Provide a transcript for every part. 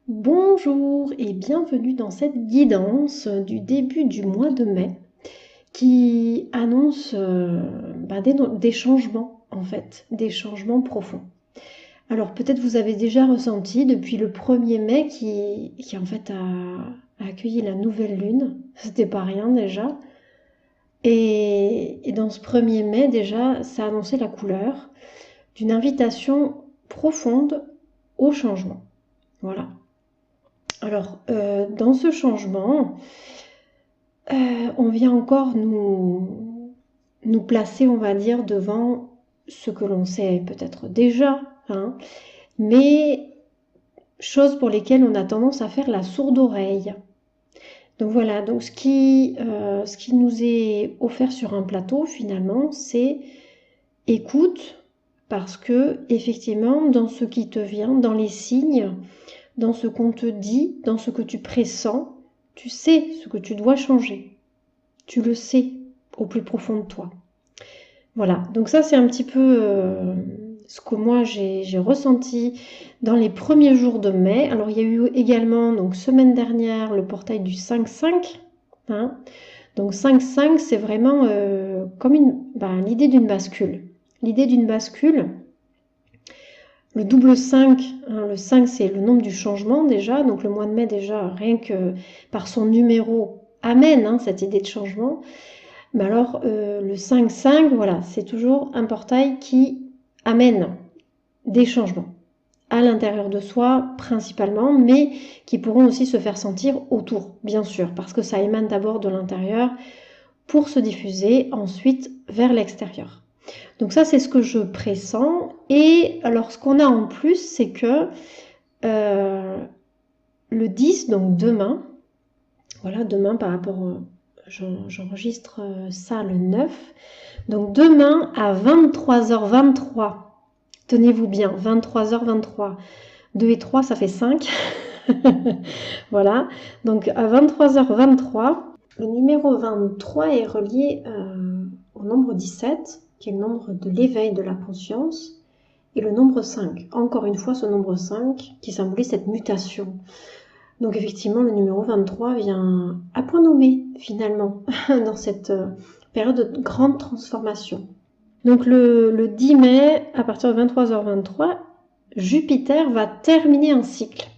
Bonjour et bienvenue dans cette guidance du début du mois de mai qui annonce des changements en fait, des changements profonds. Alors peut-être vous avez déjà ressenti depuis le 1er mai qui en fait a accueilli la nouvelle lune, c'était pas rien déjà. Et dans ce 1er mai déjà, ça annonçait la couleur d'une invitation profonde au changement. Voilà. Alors, dans ce changement, on vient encore nous placer, on va dire, devant ce que l'on sait peut-être déjà, hein, mais choses pour lesquelles on a tendance à faire la sourde oreille. Donc voilà, donc ce qui nous est offert sur un plateau, finalement, c'est écoute, parce que effectivement, dans ce qui te vient, dans les signes, dans ce qu'on te dit, dans ce que tu pressens, tu sais ce que tu dois changer. Tu le sais au plus profond de toi. Voilà, donc ça c'est un petit peu ce que moi j'ai ressenti dans les premiers jours de mai. Alors il y a eu également, donc semaine dernière, le portail du 5-5. Hein. Donc 5-5, c'est vraiment comme l'idée d'une bascule. L'idée d'une bascule, le double 5, hein, le 5 c'est le nombre du changement déjà, donc le mois de mai déjà, rien que par son numéro, amène cette idée de changement. Mais alors le 5-5, voilà, c'est toujours un portail qui amène des changements à l'intérieur de soi principalement, mais qui pourront aussi se faire sentir autour, bien sûr, parce que ça émane d'abord de l'intérieur pour se diffuser ensuite vers l'extérieur. Donc ça, c'est ce que je pressens. Et alors, ce qu'on a en plus, c'est que le 10, donc demain, voilà, demain par rapport, j'enregistre ça le 9. Donc demain à 23h23, tenez-vous bien, 23h23, 2 et 3, ça fait 5. Voilà, donc à 23h23, le numéro 23 est relié au nombre 17, qui est le nombre de l'éveil de la conscience, et le nombre 5. Encore une fois, ce nombre 5 qui symbolise cette mutation. Donc effectivement, le numéro 23 vient à point nommé, finalement, dans cette période de grande transformation. Donc le 10 mai, à partir de 23h23, Jupiter va terminer un cycle.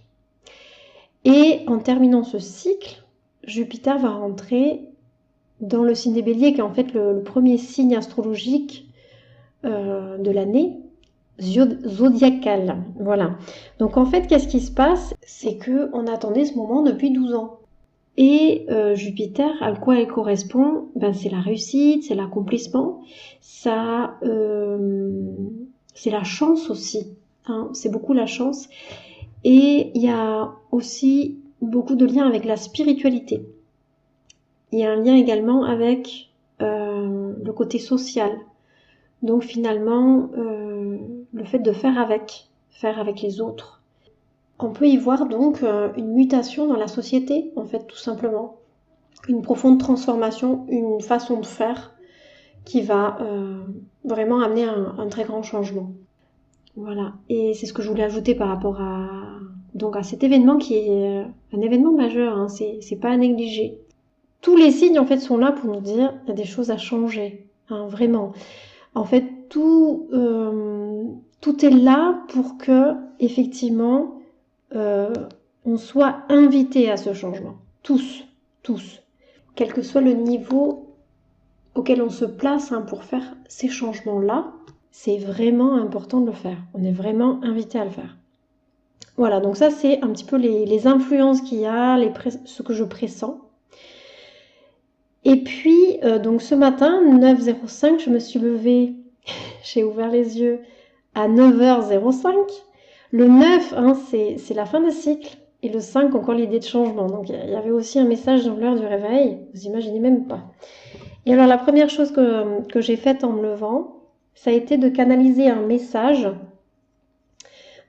Et en terminant ce cycle, Jupiter va rentrer dans le signe des Béliers, qui est en fait le premier signe astrologique de l'année zodiacale. Voilà. Donc en fait, qu'est-ce qui se passe? C'est qu'on attendait ce moment depuis 12 ans. Et Jupiter, à quoi elle correspond? C'est la réussite, c'est l'accomplissement, c'est la chance aussi. Hein, c'est beaucoup la chance. Et il y a aussi beaucoup de liens avec la spiritualité. Il y a un lien également avec le côté social. Donc finalement, le fait de faire avec les autres. On peut y voir donc une mutation dans la société, en fait, tout simplement. Une profonde transformation, une façon de faire qui va vraiment amener un très grand changement. Voilà, et c'est ce que je voulais ajouter par rapport à cet événement qui est un événement majeur, hein, c'est pas à négliger. Tous les signes en fait sont là pour nous dire qu'il y a des choses à changer, hein, vraiment. En fait, tout est là pour que effectivement on soit invité à ce changement, tous, quel que soit le niveau auquel on se place pour faire ces changements-là. C'est vraiment important de le faire. On est vraiment invité à le faire. Voilà, donc ça c'est un petit peu les influences qu'il y a, ce que je pressens. Et puis, donc ce matin, 9h05, je me suis levée, j'ai ouvert les yeux à 9h05. Le 9, c'est la fin des cycles. Et le 5, encore l'idée de changement. Donc il y avait aussi un message dans l'heure du réveil, vous imaginez même pas. Et alors la première chose que j'ai faite en me levant, ça a été de canaliser un message.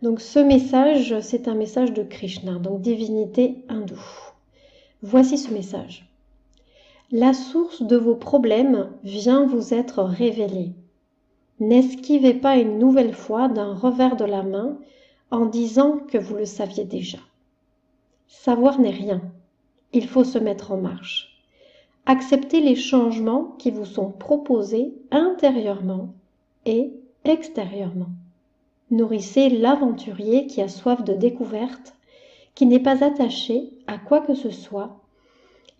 Donc ce message, c'est un message de Krishna, donc divinité hindoue. Voici ce message. La source de vos problèmes vient vous être révélée. N'esquivez pas une nouvelle fois d'un revers de la main en disant que vous le saviez déjà. Savoir n'est rien. Il faut se mettre en marche. Acceptez les changements qui vous sont proposés intérieurement et extérieurement. Nourrissez l'aventurier qui a soif de découverte, qui n'est pas attaché à quoi que ce soit,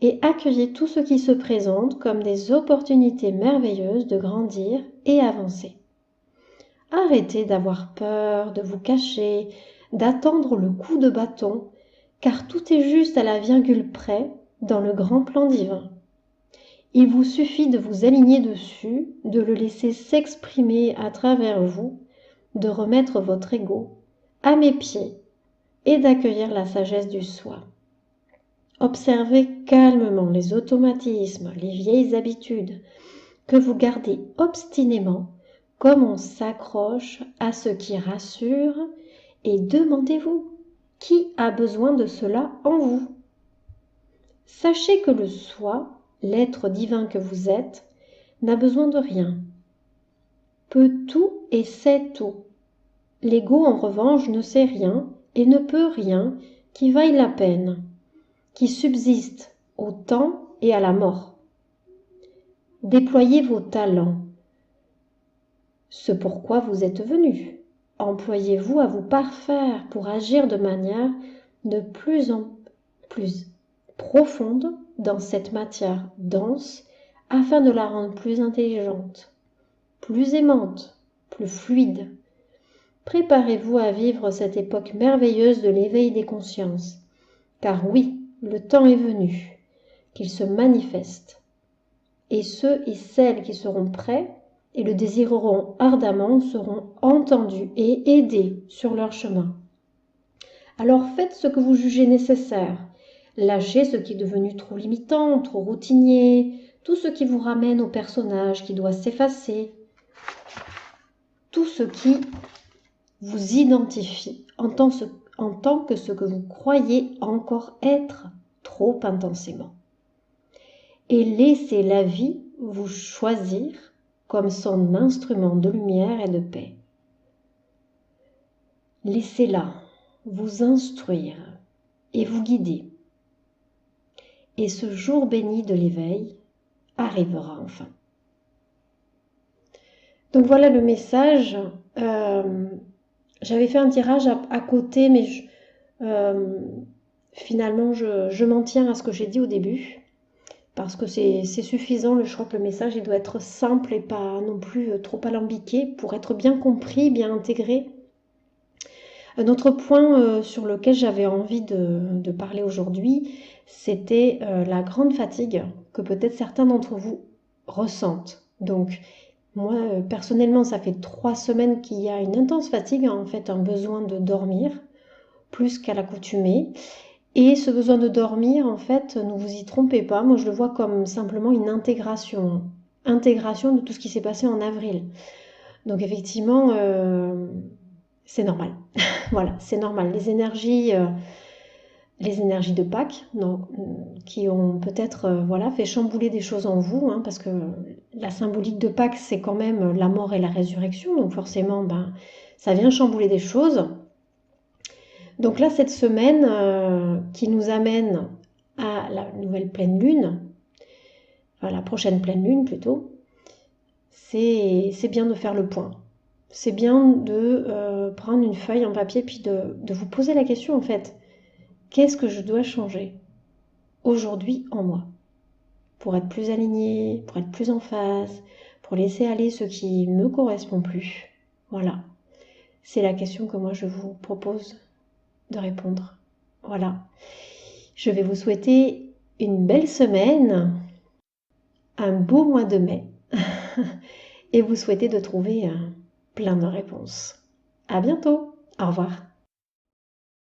et accueillez tout ce qui se présente comme des opportunités merveilleuses de grandir et avancer. Arrêtez d'avoir peur, de vous cacher, d'attendre le coup de bâton, car tout est juste à la virgule près dans le grand plan divin. Il vous suffit de vous aligner dessus, de le laisser s'exprimer à travers vous, de remettre votre ego à mes pieds et d'accueillir la sagesse du soi. Observez calmement les automatismes, les vieilles habitudes que vous gardez obstinément, comme on s'accroche à ce qui rassure, et demandez-vous qui a besoin de cela en vous. Sachez que le soi, l'être divin que vous êtes, n'a besoin de rien, peut tout et sait tout. L'ego, en revanche, ne sait rien et ne peut rien qui vaille la peine, qui subsiste au temps et à la mort. Déployez vos talents, ce pourquoi vous êtes venu. Employez-vous à vous parfaire pour agir de manière de plus en plus profonde dans cette matière dense afin de la rendre plus intelligente, plus aimante, plus fluide. Préparez-vous à vivre cette époque merveilleuse de l'éveil des consciences, car oui, le temps est venu, qu'il se manifeste. Et ceux et celles qui seront prêts et le désireront ardemment seront entendus et aidés sur leur chemin. Alors faites ce que vous jugez nécessaire. Lâchez ce qui est devenu trop limitant, trop routinier, tout ce qui vous ramène au personnage qui doit s'effacer, tout ce qui vous identifie en tant que ce que vous croyez encore être trop intensément. Et laissez la vie vous choisir comme son instrument de lumière et de paix. Laissez-la vous instruire et vous guider. Et ce jour béni de l'éveil arrivera enfin. Donc voilà le message. J'avais fait un tirage à côté, mais finalement je m'en tiens à ce que j'ai dit au début. Parce que c'est suffisant, je crois que le message il doit être simple et pas non plus trop alambiqué pour être bien compris, bien intégré. Un autre point sur lequel j'avais envie de parler aujourd'hui, c'était la grande fatigue que peut-être certains d'entre vous ressentent. Donc moi personnellement ça fait 3 semaines qu'il y a une intense fatigue, en fait un besoin de dormir plus qu'à l'accoutumée. Et ce besoin de dormir, en fait, ne vous y trompez pas, moi je le vois comme simplement une intégration de tout ce qui s'est passé en avril. Donc effectivement, c'est normal. Voilà, c'est normal. Les énergies de Pâques, qui ont peut-être fait chambouler des choses en vous, parce que la symbolique de Pâques, c'est quand même la mort et la résurrection, donc forcément, ça vient chambouler des choses. Donc là, cette semaine qui nous amène à la nouvelle pleine lune, enfin la prochaine pleine lune plutôt, c'est bien de faire le point. C'est bien de prendre une feuille en papier puis de vous poser la question en fait, qu'est-ce que je dois changer aujourd'hui en moi pour être plus aligné, pour être plus en phase, pour laisser aller ce qui ne me correspond plus. Voilà, c'est la question que moi je vous propose de répondre. Voilà. Je vais vous souhaiter une belle semaine, un beau mois de mai et vous souhaiter de trouver plein de réponses. À bientôt. Au revoir.